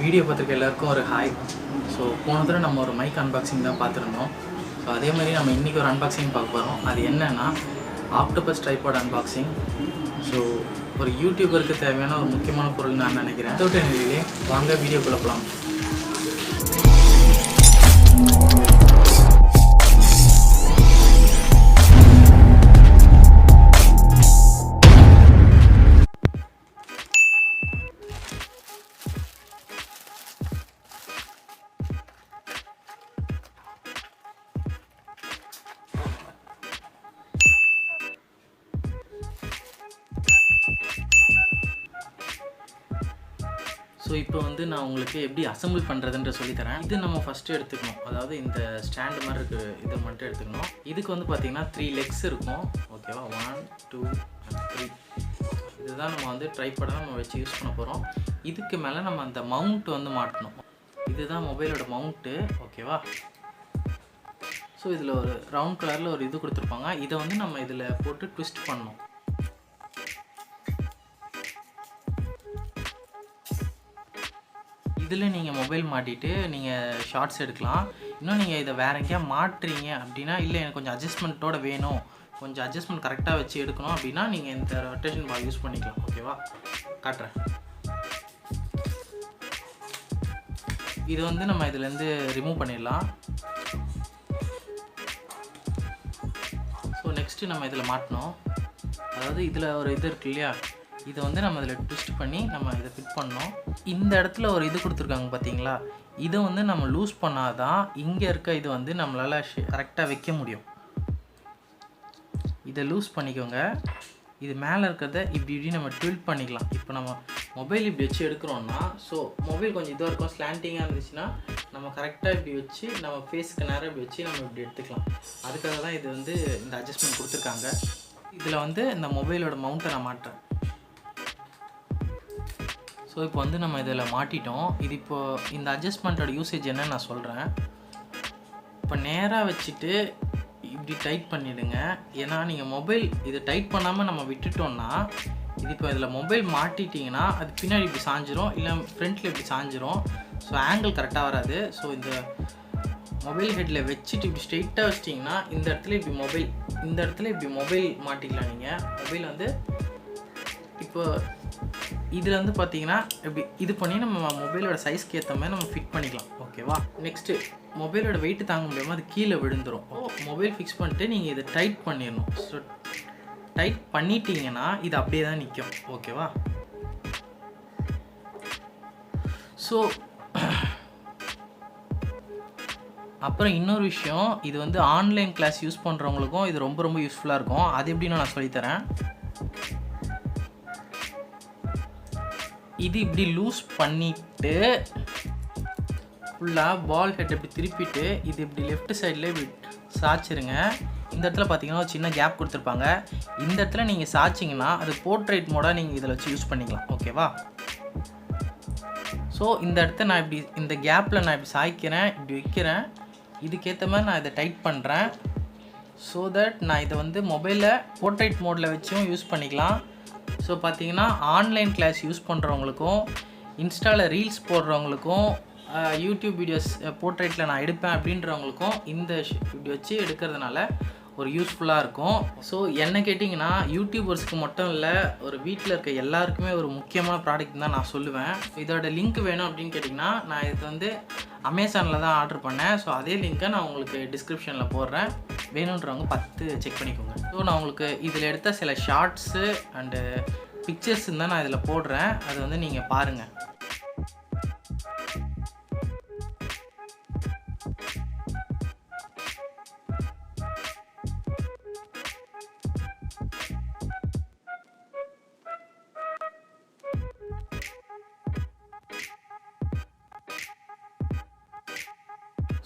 Video பார்த்துருக்க எல்லாருக்கும் ஒரு ஹாய். ஸோ போன தடவை நம்ம ஒரு மைக் அன்பாக்சிங் தான் பார்த்துருந்தோம். ஸோ அதே மாதிரி நம்ம இன்றைக்கி ஒரு அன்பாக்சிங் பார்க்க போகிறோம். அது என்னென்னா ஆக்டோபஸ் ட்ரைபாட் அன்பாக்சிங். ஸோ ஒரு யூடியூபருக்கு தேவையான ஒரு முக்கியமான பொருள் நான் நினைக்கிறேன். அதோட நிலையிலே வாங்க வீடியோக்குள்ள போகலாம். ஸோ இப்போ வந்து நான் உங்களுக்கு எப்படி அசம்பிள் பண்ணுறதுன்ற சொல்லித்தரேன். இது நம்ம ஃபஸ்ட்டு எடுத்துக்கணும். அதாவது இந்த ஸ்டாண்டு மாதிரி இருக்குது, இதை மட்டும் எடுத்துக்கணும். இதுக்கு வந்து பார்த்திங்கன்னா 3 லெக்ஸ் இருக்கும். ஓகேவா, 1 2 and 3. இதுதான் நம்ம வந்து ட்ரைபாடாக நம்ம வச்சு யூஸ் பண்ண போகிறோம். இதுக்கு மேலே நம்ம அந்த மவுண்ட் வந்து மாட்டணும். இதுதான் மொபைலோட மவுண்ட்டு. ஓகேவா, ஸோ இதில் ஒரு ரவுண்ட் கலரில் ஒரு இது கொடுத்துருப்பாங்க. இதை வந்து நம்ம இதில் போட்டு ட்விஸ்ட் பண்ணணும். இதில் நீங்கள் மொபைல் மாட்டிட்டு நீங்கள் ஷார்ட்ஸ் எடுக்கலாம். இன்னும் நீங்கள் இதை வேறு எங்கேயா மாட்டுறீங்க அப்படின்னா, இல்லை எனக்கு கொஞ்சம் அட்ஜஸ்ட்மெண்ட்டோடு வேணும், கொஞ்சம் அட்ஜஸ்ட்மெண்ட் கரெக்டாக வச்சு எடுக்கணும் அப்படின்னா நீங்கள் இந்த ரொட்டேஷன் பால் யூஸ் பண்ணிக்கலாம். ஓகேவா, காட்டுறேன். இது வந்து நம்ம இதுலேருந்து ரிமூவ் பண்ணிடலாம். ஸோ நெக்ஸ்ட்டு நம்ம இதில் மாட்டணும். அதாவது இதில் ஒரு இது இருக்கு இல்லையா, இதை வந்து நம்ம இதில் ட்விஸ்ட் பண்ணி நம்ம இதை ஃபிட் பண்ணோம். இந்த இடத்துல ஒரு இது கொடுத்துருக்காங்க பார்த்தீங்களா, இதை வந்து நம்ம லூஸ் பண்ணாதான் இங்கே இருக்க இது வந்து நம்மளால் கரெக்டாக வைக்க முடியும். இதை லூஸ் பண்ணிக்கோங்க. இது மேலே இருக்கிறத இப்படி இப்படி நம்ம ட்வில் பண்ணிக்கலாம். இப்போ நம்ம மொபைல் இப்படி வச்சு எடுக்கிறோன்னா, ஸோ மொபைல் கொஞ்சம் இதாக இருக்கும், ஸ்லாண்டிங்காக இருந்துச்சுன்னா நம்ம கரெக்டாக இப்படி வச்சு நம்ம ஃபேஸ்க்கு நேரம் இப்படி வச்சு நம்ம இப்படி எடுத்துக்கலாம். அதுக்காக தான் இது வந்து இந்த அட்ஜஸ்ட்மெண்ட் கொடுத்துருக்காங்க. இதில் வந்து இந்த மொபைலோட மவுண்ட்டை நான் மாட்டுறேன். ஸோ இப்போ வந்து நம்ம இதில் மாட்டிட்டோம். இது இப்போது இந்த அட்ஜஸ்ட்மெண்ட்டோட யூசேஜ் என்னன்னு நான் சொல்கிறேன். இப்போ நேராக வச்சுட்டு இப்படி டைட் பண்ணிவிடுங்க. ஏன்னா நீங்கள் மொபைல் இது டைட் பண்ணாமல் நம்ம விட்டுட்டோம்னா, இது இப்போ இதில் மொபைல் மாட்டிட்டிங்கன்னா அது பின்னாடி இப்படி சாஞ்சிரும், இல்லை ஃப்ரண்ட்டில் இப்படி சாஞ்சிரும். ஸோ ஆங்கிள் கரெக்டாக வராது. ஸோ இந்த மொபைல் ஹெட்டில் வச்சுட்டு இப்படி ஸ்ட்ரெயிட்டாக வச்சிட்டிங்கன்னா இந்த இடத்துல இப்படி மொபைல், இந்த இடத்துல இப்படி மொபைல் மாட்டிக்கலாம். நீங்கள் மொபைல் வந்து இப்போ இதில் வந்து பார்த்தீங்கன்னா இப்படி இது பண்ணி நம்ம மொபைலோட சைஸ்க்கு ஏற்ற மாதிரி நம்ம ஃபிட் பண்ணிக்கலாம். ஓகேவா, நெக்ஸ்ட்டு மொபைலோட வெயிட் தாங்க முடியாமல் அது கீழே விழுந்துடும். மொபைல் ஃபிக்ஸ் பண்ணிட்டு நீங்கள் இதை டைட் பண்ணிடணும். ஸோ டைட் பண்ணிட்டீங்கன்னா இது அப்படியே தான் நிற்கும். ஓகேவா, ஸோ அப்புறம் இன்னொரு விஷயம், இது வந்து ஆன்லைன் கிளாஸ் யூஸ் பண்ணுறவங்களுக்கும் இது ரொம்ப ரொம்ப யூஸ்ஃபுல்லாக இருக்கும். அது எப்படின்னு நான் சொல்லித்தரேன். இது இப்படி லூஸ் பண்ணிவிட்டு ஃபுல்லாக பால் ஹெட் இப்படி திருப்பிட்டு இது இப்படி லெஃப்ட் சைடில் இப்படி சாய்ச்சிருங்க. இந்த இடத்துல பார்த்தீங்கன்னா ஒரு சின்ன கேப் கொடுத்துருப்பாங்க. இந்த இடத்துல நீங்கள் சாய்ச்சிங்கன்னா அது போர்ட்ரேட் மோடாக நீங்கள் இதில் வச்சு யூஸ் பண்ணிக்கலாம். ஓகேவா, ஸோ இந்த இடத்த நான் இப்படி இந்த கேப்பில் நான் இப்படி சாய்க்கிறேன், இப்படி வைக்கிறேன். இதுக்கேற்ற மாதிரி நான் இதை டைட் பண்ணுறேன். ஸோ தட் நான் இதை வந்து மொபைலில் போர்ட்ரேட் மோடில் வச்சும் யூஸ் பண்ணிக்கலாம். ஸோ பார்த்தீங்கன்னா ஆன்லைன் கிளாஸ் யூஸ் பண்ணுறவங்களுக்கும், இன்ஸ்டாவில் ரீல்ஸ் போடுறவங்களுக்கும், யூடியூப் வீடியோஸ் போர்ட்ரேட்டில் நான் எடுப்பேன் அப்படின்றவங்களுக்கும் இந்த இப்படி வச்சு எடுக்கிறதுனால ஒரு யூஸ்ஃபுல்லாக இருக்கும். ஸோ என்ன கேட்டிங்கன்னா யூடியூபர்ஸ்க்கு மட்டும் இல்லை, ஒரு வீட்டில் இருக்க எல்லாருக்குமே ஒரு முக்கியமான ப்ராடக்ட் தான் நான் சொல்லுவேன். இதோட லிங்க் வேணும் அப்படின்னு கேட்டிங்கன்னா நான் இது வந்து அமேசானில் தான் ஆர்டர் பண்ணேன். ஸோ அதே லிங்க்கை நான் உங்களுக்கு டிஸ்கிரிப்ஷனில் போடுறேன். வேணுன்றவங்க 10 செக் பண்ணிக்கோங்க. ஸோ நான் உங்களுக்கு இதில் எடுத்த சில ஷார்ட்ஸு அண்டு பிக்சர்ஸ் தான் நான் இதில் போடுறேன். அது வந்து நீங்கள் பாருங்கள்.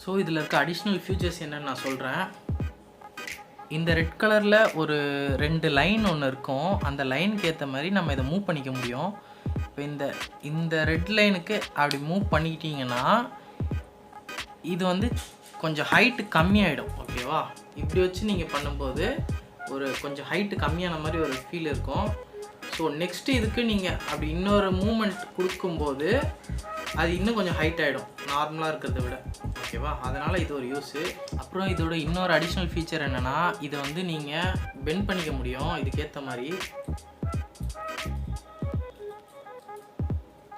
ஸோ இதில் இருக்க அடிஷ்னல் ஃபியூச்சர்ஸ் என்னன்னு நான் சொல்கிறேன். இந்த ரெட் கலரில் ஒரு 2 லைன் ஒன்று இருக்கும். அந்த லைனுக்கு ஏற்ற மாதிரி நம்ம இதை மூவ் பண்ணிக்க முடியும். இப்போ இந்த ரெட் லைனுக்கு அப்படி மூவ் பண்ணிக்கிட்டிங்கன்னா இது வந்து கொஞ்சம் ஹைட்டு கம்மியாகிடும். ஓகேவா, இப்படி வச்சு நீங்கள் பண்ணும்போது ஒரு கொஞ்சம் ஹைட்டு கம்மியான மாதிரி ஒரு ஃபீல் இருக்கும். ஸோ நெக்ஸ்ட்டு இதுக்கு நீங்கள் அப்படி இன்னொரு மூமெண்ட் கொடுக்கும்போது அது இன்னும் கொஞ்சம் ஹைட் ஆகிடும் நார்மலாக இருக்கிறத விட. ஓகேவா, அதனால் இது ஒரு யூஸு. அப்புறம் இதோட இன்னொரு அடிஷ்னல் ஃபீச்சர் என்னென்னா, இதை வந்து நீங்கள் பெண்ட் பண்ணிக்க முடியும் இதுக்கேற்ற மாதிரி.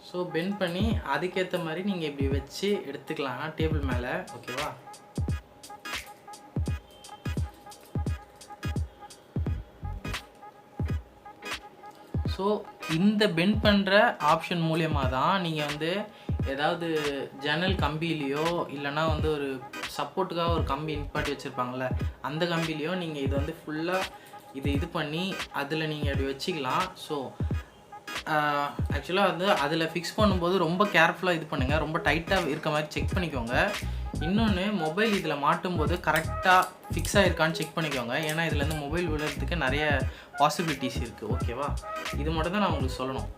ஸோ பெண்ட் பண்ணி அதுக்கேற்ற மாதிரி நீங்கள் இப்படி வச்சு எடுத்துக்கலாம் டேபிள் மேலே. ஓகேவா, ஸோ இந்த பெண்ட் பண்ணுற ஆப்ஷன் மூலியமாக தான் நீங்கள் வந்து ஏதாவது ஜன்னல் கம்பிலேயோ இல்லைனா வந்து ஒரு சப்போர்ட்டுக்காக ஒரு கம்பி நிப்பாட்டி வச்சுருப்பாங்கள்ல, அந்த கம்பிலேயோ நீங்கள் இது வந்து ஃபுல்லாக இது பண்ணி அதில் நீங்கள் அப்படி வச்சுக்கலாம். ஸோ ஆக்சுவலாக வந்து அதில் ஃபிக்ஸ் பண்ணும்போது ரொம்ப கேர்ஃபுல்லாக இது பண்ணுங்கள், ரொம்ப டைட்டாக இருக்க மாதிரி செக் பண்ணிக்கோங்க. இன்னொன்று, மொபைல் இதில் மாட்டும்போது கரெக்டாக ஃபிக்ஸ் ஆகிருக்கான்னு செக் பண்ணிக்கோங்க. ஏன்னா இதுலேருந்து மொபைல் விழுறதுக்கு நிறைய பாசிபிலிட்டிஸ் இருக்குது. ஓகேவா, இது மட்டும் தான் நான் உங்களுக்கு சொல்லணும்.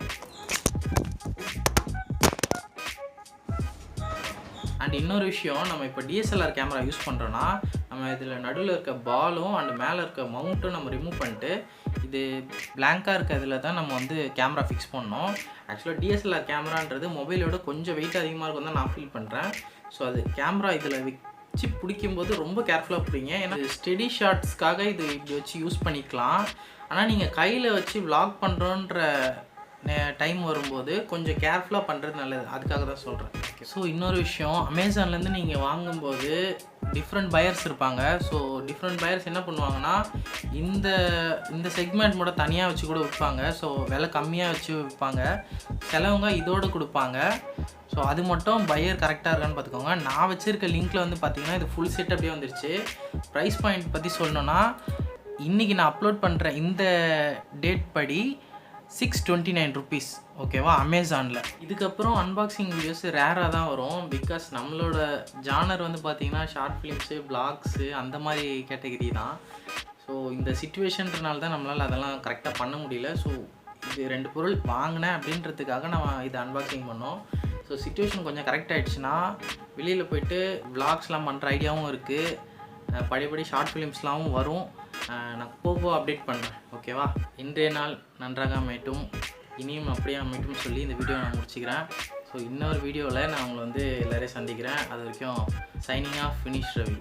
அண்ட் இன்னொரு விஷயம், நம்ம இப்போ டிஎஸ்எல்ஆர் கேமரா யூஸ் பண்ணுறோன்னா நம்ம இதில் நடுவில் இருக்க பாலும் அண்ட் மேலே இருக்க மவுண்ட்டும் நம்ம ரிமூவ் பண்ணிட்டு இது பிளாங்காக இருக்கிறதுல தான் நம்ம வந்து கேமரா ஃபிக்ஸ் பண்ணோம். ஆக்சுவலாக டிஎஸ்எல்ஆர் கேமரான்றது மொபைலோட கொஞ்சம் வெயிட் அதிகமாக இருக்கும் தான் நான் ஃபீல் பண்ணுறேன். ஸோ அது கேமரா இதில் வச்சு பிடிக்கும்போது ரொம்ப கேர்ஃபுல்லாக பிடிங்க. ஏன்னா ஸ்டெடி ஷாட்ஸ்க்காக இது இப்படி வச்சு யூஸ் பண்ணிக்கலாம். ஆனால் நீங்கள் கையில் வச்சு விளாக் பண்ணுறோன்ற டைம் வரும்போது கொஞ்சம் கேர்ஃபுல்லாக பண்ணுறது நல்லது, அதுக்காக தான் சொல்கிறேன். ஸோ இன்னொரு விஷயம், அமேசான்லேருந்து நீங்கள் வாங்கும்போது டிஃப்ரெண்ட் பையர்ஸ் இருப்பாங்க. ஸோ டிஃப்ரெண்ட் பையர்ஸ் என்ன பண்ணுவாங்கன்னா, இந்த செக்மெண்ட் மட்டும் தனியாக வச்சு கூட விற்பாங்க. ஸோ விலை கம்மியாக வச்சு விற்பாங்க, சிலவங்க இதோடு கொடுப்பாங்க. ஸோ அது மட்டும் பையர் கரெக்டாக இருக்கான்னு பார்த்துக்கோங்க. நான் வச்சுருக்க லிங்க்கில் வந்து பார்த்தீங்கன்னா இது ஃபுல் செட் அப்படியே வந்துருச்சு. ப்ரைஸ் பாயிண்ட் பற்றி சொல்லணுன்னா, இன்றைக்கி நான் அப்லோட் பண்ணுற இந்த டேட் படி 629 rupees. ஓகேவா, அமேசானில். இதுக்கப்புறம் அன்பாக்சிங் வீடியோஸ் ரேராக தான் வரும். பிகாஸ் நம்மளோட ஜானர் வந்து பார்த்திங்கன்னா ஷார்ட் ஃபிலிம்ஸு, வ்ளாக்ஸு அந்த மாதிரி கேட்டகரி தான். ஸோ இந்த சிச்சுவேஷன்றனால தான் நம்மளால் அதெல்லாம் கரெக்டாக பண்ண முடியல. ஸோ இது 2 பொருள் வாங்கினேன் அப்படின்றதுக்காக நம்ம இதை அன்பாக்சிங் பண்ணோம். ஸோ சிச்சுவேஷன் கொஞ்சம் கரெக்ட் ஆகிடுச்சுன்னா வெளியில் போய்ட்டு வ்ளாக்ஸ்லாம் பண்ணுற ஐடியாவும் இருக்குது. படிப்படி ஷார்ட் ஃபிலிம்ஸ்லாம் வரும். நான் போக அப்டேட் பண்ணுறேன். ஓகேவா, இன்றைய நாள் நன்றாக அமையட்டும், இனியும் அப்படியே அமையட்டும் சொல்லி இந்த வீடியோ நான் முடிச்சுக்கிறேன். ஸோ இன்னொரு வீடியோவில் நான் உங்களை வந்து எல்லோரையும் சந்திக்கிறேன். அது வரைக்கும் சைனிங் ஆஃப் வினிஷ் ரவி.